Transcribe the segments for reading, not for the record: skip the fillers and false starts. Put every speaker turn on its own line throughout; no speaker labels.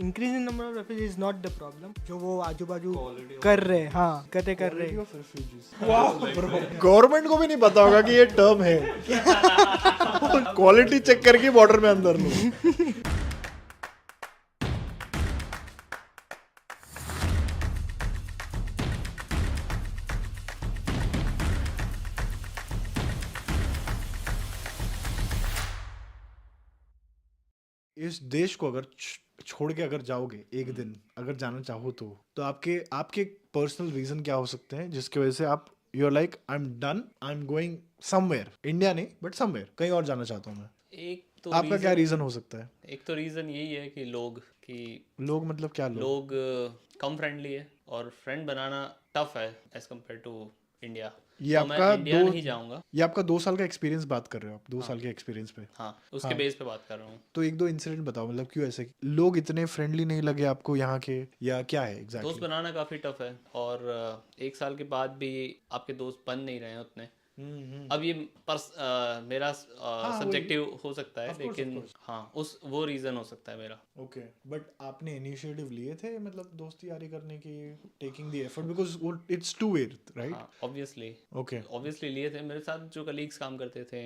Increase in number of refugees is not the problem. जो वो आजू बाजू कर रहे, हाँ कर रहे.
गवर्नमेंट को भी नहीं पता होगा कि ये टर्म है. क्वालिटी चेक करके बॉर्डर में अंदर लो. इस देश को अगर छोड़ के अगर जाओगे एक दिन, अगर जाना चाहो तो आपके आपके पर्सनल रीजन क्या हो सकते हैं जिसकी वजह से आप you are like I am done, I am going somewhere, India नहीं बट समवेयर, कहीं और जाना चाहता हूँ मैं.
एक तो
आपका क्या रीजन हो सकता है?
एक तो रीज़न यही है कि
लोग मतलब क्या लोग?
कम फ्रेंडली है और फ्रेंड बनाना टफ है एज कम्पेयर टू इंडिया.
ये
तो मैं
आपका
इंडिया नहीं जाऊंगा.
ये आपका 2 साल का एक्सपीरियंस बात कर रहे हो आप, 2 साल के एक्सपीरियंस पे.
हाँ, उसके बेस पे बात कर रहा हूँ.
तो एक दो इंसिडेंट बताओ, मतलब क्यों ऐसे लोग इतने फ्रेंडली नहीं लगे आपको यहाँ के, या क्या है
दोस्त
एग्जैक्टली?
बनाना काफ़ी टफ है और 1 साल के बाद भी आपके दोस्त बन नहीं रहे हैं उतने. अब ये मेरा सब्जेक्टिव हो सकता है, लेकिन हाँ वो रीज़न हो सकता है मेरा.
ओके, बट आपने इनिशिएटिव लिए थे मतलब दोस्ती यारी करने की, taking the effort, because it's two way, right?
हाँ, ऑब्वियसली लिए थे. मेरे साथ जो कलीग्स काम करते थे,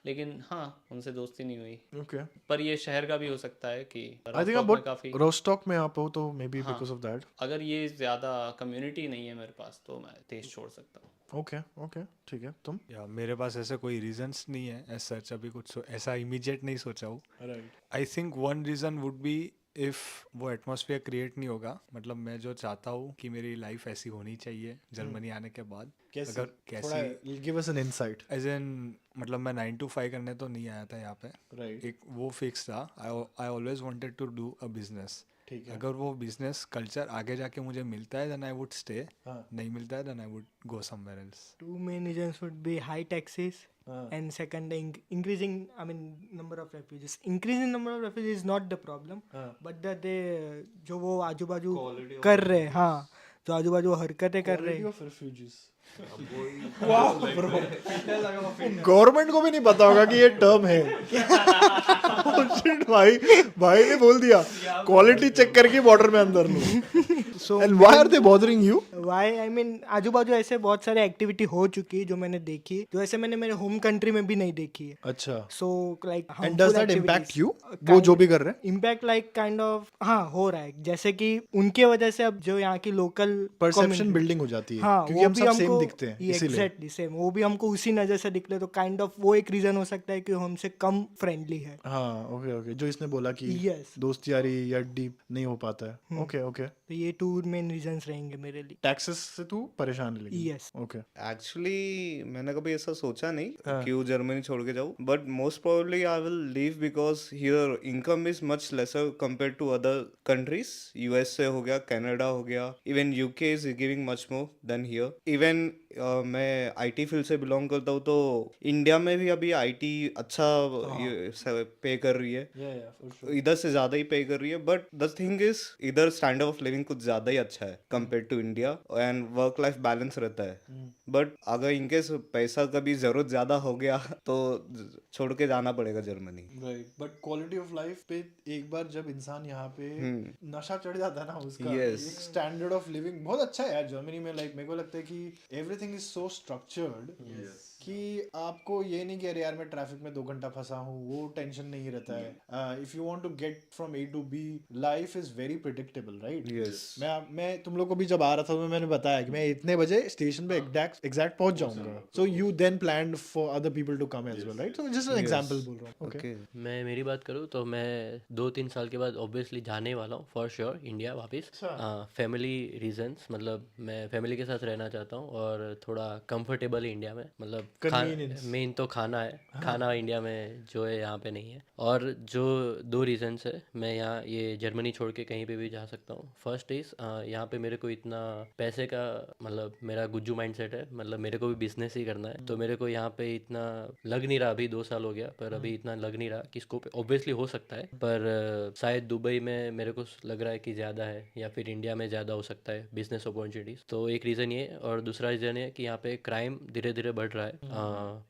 लेकिन हाँ उनसे दोस्ती नहीं हुई.
ओके,
पर ये शहर का भी हो सकता है कि
आई थिंक
रोस्टॉक में काफ़ी,
रोस्टॉक में आप हो तो मे बी
हाँ,
बिकॉज ऑफ दैट.
अगर ये ज़्यादा कम्युनिटी नहीं है मेरे पास तो मैं देश छोड़ सकता हूँ.
ओके ओके, ठीक है. तुम?
या मेरे पास ऐसे कोई रीजंस नहीं है एज सच, अभी कुछ ऐसा इमीडिएट नहीं सोचा हूँ.
Right.
I think one reason would be if वो एटमॉस्फेयर क्रिएट नहीं होगा. मतलब मैं जो चाहता हूँ कि मेरी लाइफ ऐसी होनी चाहिए जर्मनी आने के बाद.
कैसे?
अगर कैसी,
give us an insight.
As an मतलब मैं 9 to 5 करने तो नहीं आया था यहाँ पे.
राइट.
एक वो फिक्स था. I always wanted to do a business.
ठीक है.
अगर वो बिजनेस कल्चर आगे जाके मुझे मिलता है देन आई वुड स्टे.
हाँ.
नहीं मिलता है then I would go somewhere else.
Two main reasons would be high taxes and second increasing, I mean, number of refugees. Increase in number of refugees is not the problem, but that they जो वो आजू बाजू कर रहे, हाँ जो आजू बाजू हरकतें कर रहे.
गवर्नमेंट को भी नहीं पता होगा कि ये टर्म है. Shit, भाई ने बोल दिया क्वालिटी चेक करके बॉर्डर में अंदर लो.
So
and why are they bothering you?
why, I mean, आजू बाजू ऐसे बहुत सारे एक्टिविटी हो चुकी है जो मैंने देखी, जो ऐसे मैंने मेरे होम कंट्री में भी नहीं देखी है.
अच्छा.
So like
and does that impact you? वो जो भी कर रहे हैं
इम्पैक्ट लाइक काइंड ऑफ, हाँ हो रहा है. जैसे कि उनके वजह से अब जो यहाँ की लोकल
परसेप्शन बिल्डिंग हो जाती है,
हाँ,
क्योंकि हम सब सेम दिखते हैं इसीलिए.
एग्जैक्टली सेम, वो भी हमको उसी नजर से दिखते, तो काइंड ऑफ वो एक रीजन हो सकता है कि हमसे कम फ्रेंडली है.
हाँ. ओके ओके, जो इसने बोला कि
Yes.
दोस्ती यारी या डीप नहीं हो पाता है. Okay okay.
तो ये 2 मेन रीजंस रहेंगे मेरे लिए.
टैक्सेस से तू परेशान है लेकिन.
यस.
ओके.
एक्चुअली मैंने कभी ऐसा सोचा नहीं क्यों जर्मनी छोड़ के जाऊँ, but most probably I will leave because here income is much lesser compare to other countries. USA हो गया, कनाडा हो गया, even UK is giving much more than here. Even मैं आईटी फील्ड से बिलोंग करता हूँ तो इंडिया में भी अभी आईटी अच्छा पे कर रही है, इधर से ज़्यादा ही पे कर रही है. बट द थिंग इज इधर स्टैंडर्ड ऑफ लिविंग कुछ ज़्यादा ही अच्छा है compare to India and work life balance रहता है. बट अगर इनकेस पैसा कभी ज़रूरत ज़्यादा हो गया तो छोड़ के जाना पड़ेगा Germany.
Right. But quality of life पे एक बार जब इंसान यहाँ पे नशा चढ़ जाता है ना उसका,
Yes.
एक स्टैंडर्ड ऑफ लिविंग बहुत अच्छा है यार जर्मनी में. लाइक मेरे को लगता है कि एवरीथिंग इज सो स्ट्रक्चर्ड कि आपको ये नहीं कि अरे यार मैं ट्रैफिक में 2 घंटा फंसा हूँ, वो टेंशन नहीं रहता है. If you want to get from A to B, life is very predictable, right?
Yes.
मैं तुम लोग को भी जब आ रहा था तो मैंने बताया कि मैं इतने बजे स्टेशन पे एग्जैक्ट पहुंच जाऊंगा. So you then planned for other people to come as well, right? So just an example बोल रहा हूँ. ओके.
मैं मेरी बात करूँ तो मैं 2-3 साल के बाद ऑब्वियसली जाने वाला हूँ फॉर श्योर इंडिया वापस. फैमिली रीजंस, मतलब मैं फैमिली के साथ रहना चाहता हूँ और थोड़ा कंफर्टेबल है इंडिया में. मतलब मेन तो खाना है. खाना इंडिया में जो है यहाँ पे नहीं है. और जो 2 रीजंस है मैं यहाँ ये जर्मनी छोड़ के कहीं पे भी जा सकता हूँ. फर्स्ट इज यहाँ पे मेरे को इतना पैसे का, मतलब मेरा गुज्जू माइंडसेट है, मतलब मेरे को भी बिजनेस ही करना है. तो मेरे को यहाँ पे इतना लग नहीं रहा, अभी 2 साल हो गया पर अभी इतना लग नहीं रहा कि स्कोप ऑब्वियसली हो सकता है, पर शायद दुबई में मेरे को लग रहा है कि ज़्यादा है या फिर इंडिया में ज़्यादा हो सकता है बिजनेस अपॉर्चुनिटीज़. तो एक रीज़न ये. और दूसरा रीज़न ये कि यहाँ पे क्राइम धीरे धीरे बढ़ रहा है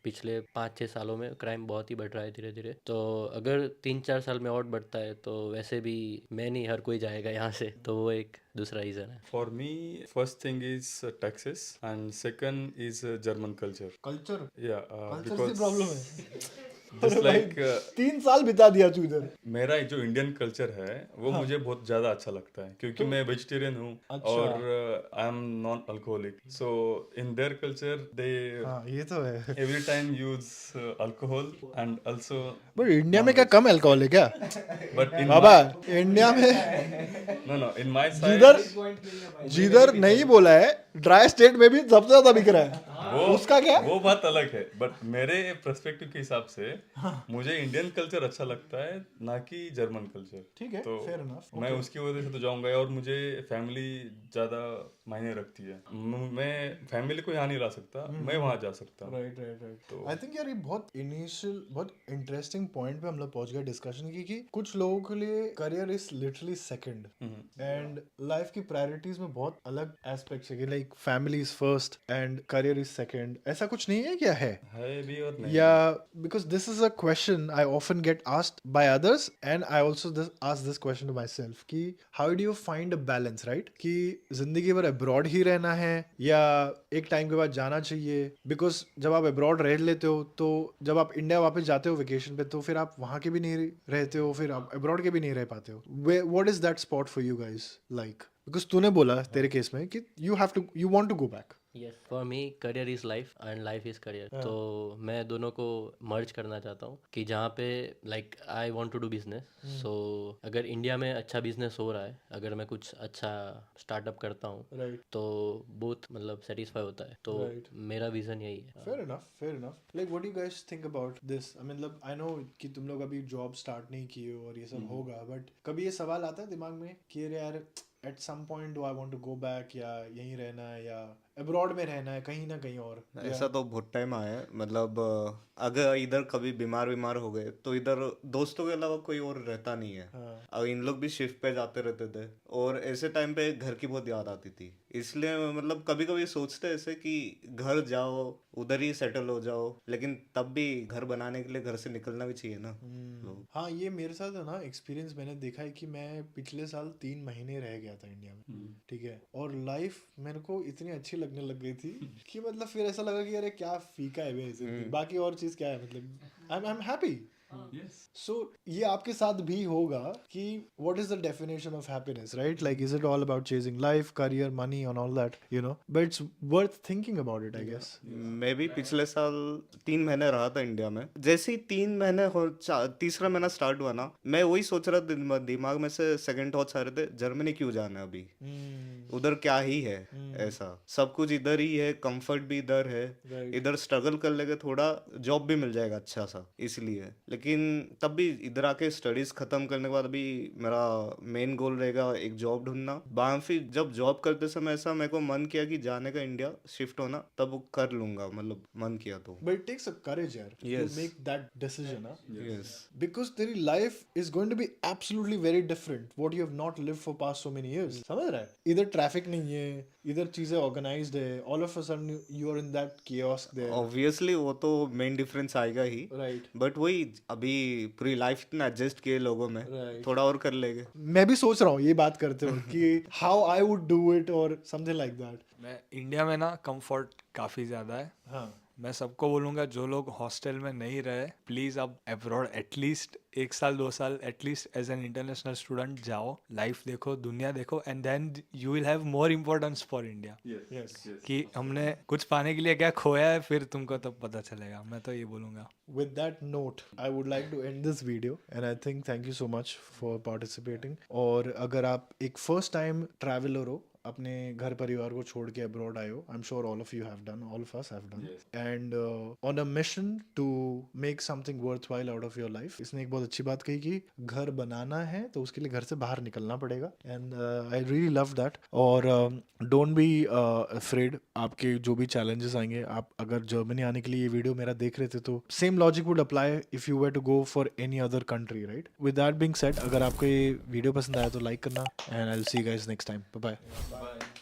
पिछले 5-6 सालों में क्राइम बहुत ही बढ़ रहा है धीरे धीरे, तो अगर 3-4 साल में और बढ़ता है तो वैसे भी मैं नहीं, हर कोई जाएगा यहाँ से, तो वो एक दूसरा रीज़न है।
For me, first thing is taxes, and second is German culture.
Culture
Yeah,
culture
because
से प्रॉब्लम है
just like
3 साल बिता दिया तू इधर।
मेरा जो इंडियन कल्चर है वो मुझे बहुत ज्यादा अच्छा लगता है क्योंकि मैं वेजिटेरियन हूँ और I am non alcoholic, so in their culture they
हाँ ये तो है।
Every time use alcohol and also,
but India में क्या कम अल्कोहल है क्या
बट इन
बाबा? इंडिया में
नो इन माय साइड
जिधर नहीं बोला है, ड्राई स्टेट में भी सबसे ज्यादा बिक रहा है। उसका क्या?
वो बात अलग है, बट मेरे पर्सपेक्टिव के हिसाब से मुझे इंडियन कल्चर अच्छा लगता है ना कि जर्मन कल्चर।
ठीक है,
तो
fair enough,
मैं उसकी वजह से तो जाऊंगा, और मुझे फैमिली ज्यादा मायने रखती है। मैं फैमिली को यहाँ नहीं ला सकता, मैं वहाँ जा सकता हूँ।
राइट। आई थिंक यार ये बहुत इनिशियल बहुत इंटरेस्टिंग पॉइंट पे हम लोग पहुंच गए डिस्कशन की, कि कुछ लोगों के लिए career is literally second and life की प्रायोरिटीज में बहुत अलग एस्पेक्ट्स है कि like family is first and career is second. ऐसा कुछ नहीं है क्या? है
भी और नहीं।
या because this is a question I often get asked by others and I also ask this question to myself कि how do you find a balance, right? कि जिंदगी भर अब्रॉड ही रहना है या एक टाइम के बाद जाना चाहिए? बिकॉज जब आप अब्रॉड रह लेते हो तो जब आप इंडिया वापस जाते हो वेकेशन पे तो फिर आप वहां के भी नहीं रहते हो, फिर आप अब्रॉड के भी नहीं रह पाते हो। What is that spot for you guys? Like because तूने बोला तेरे केस में कि you want to go back.
Yes, for me career is life and life is career, तो मैं दोनों को मर्ज करना चाहता हूँ कि जहाँ पे like I want to do business, so अगर इंडिया में अच्छा बिजनेस हो रहा है, अगर मैं कुछ अच्छा स्टार्टअप करता हूँ तो बहुत मतलब सेटिस्फाई होता है, तो मेरा विजन यही है।
Fair enough. Like, what do you guys think about this? I mean, I know कि तुम लोग अभी जॉब स्टार्ट नहीं किए हो और ये सब होगा, बट कभी ये सवाल आता है दिमाग में कि अरे यार at some point do I want to go back, या यहीं रहना है या अब्रॉड में रहना है कहीं ना कहीं और?
ऐसा तो बहुत टाइम आया है, मतलब अगर इधर कभी बीमार हो गए तो इधर दोस्तों के अलावा कोई और रहता नहीं है। अब इन लोग भी शिफ्ट पे जाते रहते थे और ऐसे टाइम पे घर की बहुत याद आती थी, इसलिए मतलब कभी कभी सोचते ऐसे कि घर जाओ उधर ही सेटल हो जाओ, लेकिन तब भी घर बनाने के लिए घर से निकलना भी चाहिए ना।
हाँ ये मेरे साथ है ना एक्सपीरियंस, मैंने देखा है कि मैं पिछले साल 3 महीने रह गया था इंडिया में, ठीक है, और लाइफ मेरे को इतनी अच्छी लगने लग गई थी कि मतलब फिर ऐसा लगा कि अरे क्या फीका है बे, बाकी और चीज क्या है, मतलब आई एम हैप्पी। सो ये आपके साथ भी होगा कि what is the definition of happiness, right? Like is it all about chasing life, career, money and all that, you know, but it's worth thinking about it, I guess.
मैं भी पिछले साल 3 महीने रहा था इंडिया में। जैसे ही 3 महीने तीसरा महीना स्टार्ट हुआ ना, मैं वही सोच रहा था, दिमाग में से सेकंड थॉट्स आ रहे थे, जर्मनी क्यों जाना है अभी, उधर क्या ही है, ऐसा सब कुछ इधर ही है, कंफर्ट भी इधर है, इधर स्ट्रगल कर लेंगे, थोड़ा जॉब भी मिल जाएगा अच्छा सा, इसलिए। लेकिन तब भी इधर आके स्टडीज खत्म करने के बाद अभी मेरा मेन गोल रहेगा एक जॉब ढूंढना। बाद फिर जब जॉब करते समय ऐसा मेरे को मन किया कि जाने का, इंडिया शिफ्ट होना, तब वो कर लूंगा, मतलब मन किया तो।
But it takes a courage यार
Yes.
To make that decision,
yes,
because तेरी life is going to be absolutely very different what you have not lived for past so many years. समझ रहा है? इधर ट्रैफिक नहीं है, इधर चीजें ऑर्गेनाइज्ड है, all of a sudden you are in that kiosk there.
Obviously वो तो मेन डिफरेंस आएगा ही,
राइट।
बट वही अभी पूरी लाइफ इतना एडजस्ट किए लोगों में, थोड़ा और कर लेंगे।
मैं भी सोच रहा हूँ ये बात करते हो कि how I would do it और समथिंग लाइक दैट।
मैं इंडिया में ना कंफर्ट काफ़ी ज़्यादा है।
हाँ
मैं सबको बोलूँगा जो लोग हॉस्टल में नहीं रहे, प्लीज़ आप अब्रॉड एटलीस्ट 1 साल 2 साल at least as an international student जाओ, लाइफ देखो, दुनिया देखो, and then you will have more importance for India.
Yes.
कि हमने कुछ पाने के लिए क्या खोया है, फिर तुमको तब पता चलेगा। मैं तो ये बोलूँगा।
With that note, I would like to end this video and I think thank you so much for participating. और अगर आप एक first time traveler हो, अपने घर परिवार को छोड़ के अब्रॉड आए हो, I am sure all of you have done, all of us have done, and on a mission to make something worthwhile out of your life. इसने एक बहुत अच्छी बात कही कि घर बनाना है तो उसके लिए घर से बाहर निकलना पड़ेगा, and I really love that. और डोंट बी अफ्रेड, आपके जो भी चैलेंजेस आएंगे, आप अगर जर्मनी आने के लिए ये वीडियो मेरा देख रहे थे तो same logic would apply if you were to go for any other country, right? With that being said, अगर आपको ये वीडियो पसंद आया तो लाइक करना, and I will see you guys next time. Bye bye.